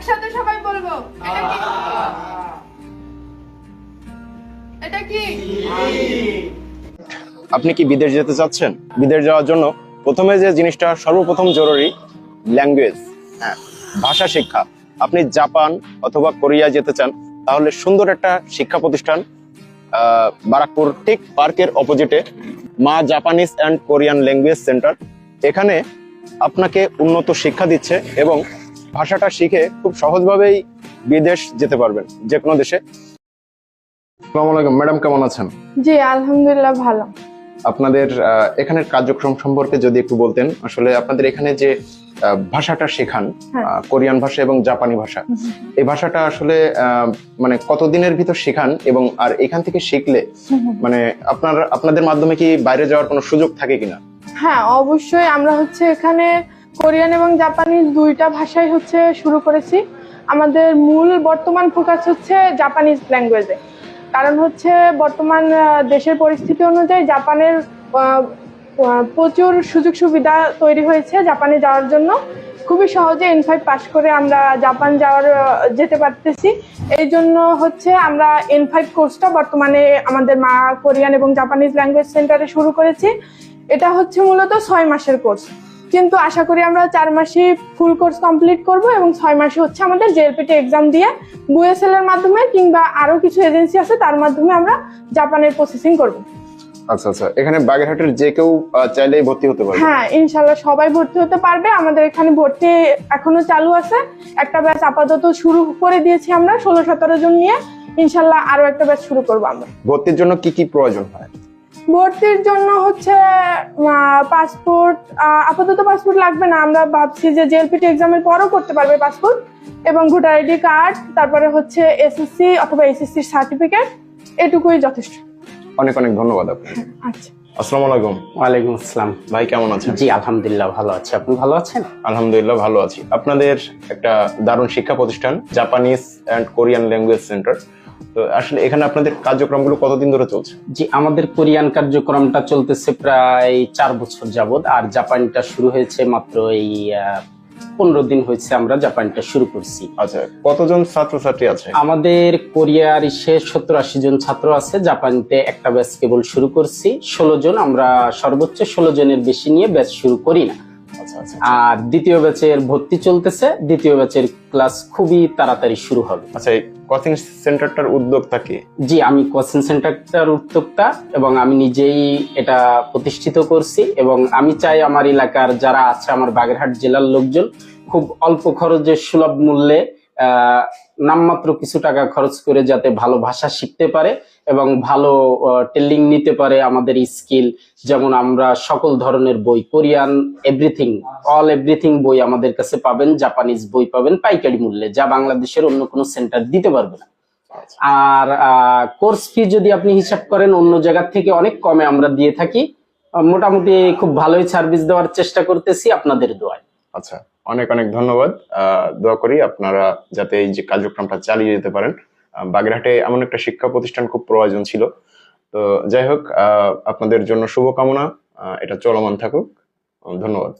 একসাথে সবাই বলবো, এটা কি? আপনি কি বিদেশ যেতে চাচ্ছেন? বিদেশ যাওয়ার জন্য প্রথমে যে জিনিসটা সর্বপ্রথম জরুরি, ল্যাঙ্গুয়েজ। হ্যাঁ, ভাষা শিক্ষা। আপনি জাপান অথবা কোরিয়া যেতে চান, তাহলে সুন্দর একটা শিক্ষা প্রতিষ্ঠান বারাকপুর ঠিক পার্কের অপোজিটে মা Japanese and Korean language centre. এখানে আপনাকে উন্নত শিক্ষা দিচ্ছে এবং ভাষাটা শিখে খুব সহজভাবেই বিদেশ যেতে পারবেন, যে কোনো দেশে। আসসালামু আলাইকুম ম্যাডাম, কেমন আছেন? জি আলহামদুলিল্লাহ ভালো। আপনাদের এখানের কার্যক্রম সম্পর্কে যদি একটু বলতেন। আসলে আপনাদের এখানে যে ভাষাটা শেখান, কোরিয়ান ভাষা এবং জাপানি ভাষা, এই ভাষাটা আসলে মানে কতদিনের ভিতর শেখান এবং আর এখান থেকে শিখলে মানে আপনাদের মাধ্যমে কি বাইরে যাওয়ার কোনো সুযোগ থাকে কিনা? হ্যাঁ অবশ্যই, আমরা হচ্ছে এখানে কোরিয়ান এবং জাপানি দুইটা ভাষাই হচ্ছে শুরু করেছি। আমাদের মূল বর্তমান ফোকাস হচ্ছে জাপানিজ ল্যাঙ্গুয়েজে, কারণ হচ্ছে বর্তমান দেশের পরিস্থিতি অনুযায়ী জাপানের প্রচুর সুযোগ সুবিধা তৈরি হয়েছে জাপানে যাওয়ার জন্য। খুবই সহজে N5 পাস করে আমরা জাপান যেতে পারতেছি। এই জন্য হচ্ছে আমরা N5 কোর্সটা বর্তমানে আমাদের মা কোরিয়ান এবং জাপানিজ ল্যাঙ্গুয়েজ সেন্টারে শুরু করেছি। এটা হচ্ছে মূলত 6 মাসের কোর্স, কিন্তু আশা করি আমরা 4 মাসে ফুল কোর্স কমপ্লিট করব এবং 6 মাসে হচ্ছে আমাদের জেএলপিটি এক্সাম দিয়ে বুয়েসএল এর মাধ্যমে কিংবা আরো কিছু এজেন্সি আছে তার মাধ্যমে আমরা জাপানের প্রসেসিং করব। আচ্ছা আচ্ছা, এখানে বাগেরহাটের যে কেউ চাইলেই ভর্তি হতে পারবে? হ্যাঁ ইনশাআল্লাহ সবাই ভর্তি হতে পারবে। আমাদের এখানে ভর্তি এখনো চালু আছে। একটা ব্যাচ আপাতত শুরু করে দিয়েছি আমরা 16-17 জন নিয়ে। ইনশাআল্লাহ আরো একটা ব্যাচ শুরু করব আমরা। ভর্তির জন্য কি কি প্রয়োজন হয়? ভর্তির জন্য হচ্ছে পাসপোর্ট, আপাতত পাসপোর্ট লাগবে না। আমরা ভাবছি যে জেএলপিটি এক্সামের পরও করতে পারবে পাসপোর্ট, এবং ভোটার আইডি কার্ড, তারপরে হচ্ছে এসএসসি অথবা এসএসসি সার্টিফিকেট, এটুকুই যথেষ্ট। অনেক অনেক ধন্যবাদ আপনাকে। আচ্ছা, আসসালামু আলাইকুম। ওয়ালাইকুম আসসালাম। ভাই কেমন আছেন? জি আলহামদুলিল্লাহ ভালো আছি, আপনি ভালো আছেন? আলহামদুলিল্লাহ ভালো আছি। আপনাদের একটা দারুণ শিক্ষা প্রতিষ্ঠান Japanese and Korean language centre, তো আসলে এখানে আপনাদের কার্যক্রমগুলো কতদিন ধরে চলছে? জি আমাদের কোরিয়ান কার্যক্রমটা চলতেছে প্রায় 4 বছর যাবত, আর জাপানটা শুরু হয়েছে মাত্র এই 15 দিন হয়েছে আমরা জাপানটা শুরু করছি। আচ্ছা, কতজন ছাত্রছাত্রী আছে? আমাদের কোরিয়ার 70-80 জন ছাত্র আছে। জাপানিতে একটা ব্যাচ কেবল শুরু করছি 16 জন। আমরা সর্বোচ্চ 16 জনের বেশি নিয়ে ব্যাচ শুরু করি না। আচ্ছা আচ্ছা, আর দ্বিতীয় ব্যাচের ভর্তি চলতেছে। দ্বিতীয় ব্যাচের ক্লাস খুবই তাড়াতাড়ি শুরু হবে। আচ্ছা, এই কোচিং সেন্টারটার উদ্যোক্তা কে? জি আমি কোচিং সেন্টারটার উদ্যোক্তা এবং আমি নিজেই এটা প্রতিষ্ঠিত করছি, এবং আমি চাই আমার এলাকার যারা আছে, আমার বাগেরহাট জেলার লোকজন খুব অল্প খরচে সুলভ মূল্যে নামমাত্র কিছু টাকা খরচ করে যাতে ভালো ভাষা শিখতে পারে এবং ভালো ট্রেনিং নিতে পারে। আমাদের স্কিল যেমন আমরা সকল ধরনের বই, কোরিয়ান এভরিথিং, অল এভরিথিং বই আমাদের কাছে পাবেন। জাপানিজ বই পাবেন পাইকারি মূল্যে, যা বাংলাদেশের অন্য কোনো সেন্টার দিতে পারবে না। আর কোর্স ফি যদি আপনি হিসাব করেন অন্য জায়গা থেকে অনেক কমে আমরা দিয়ে থাকি। মোটামুটি খুব ভালোই সার্ভিস দেওয়ার চেষ্টা করতেছি আপনাদের দোয়ায়। আচ্ছা, অনেক অনেক ধন্যবাদ। দোয়া করি আপনারা যাতে এই যে কার্যক্রমটা চালিয়ে যেতে পারেন। বাগেরহাটে এমন একটা শিক্ষা প্রতিষ্ঠান খুব প্রয়োজন ছিল। তো যাই হোক, আপনাদের জন্য শুভকামনা, এটা চলমান থাকুক। ধন্যবাদ।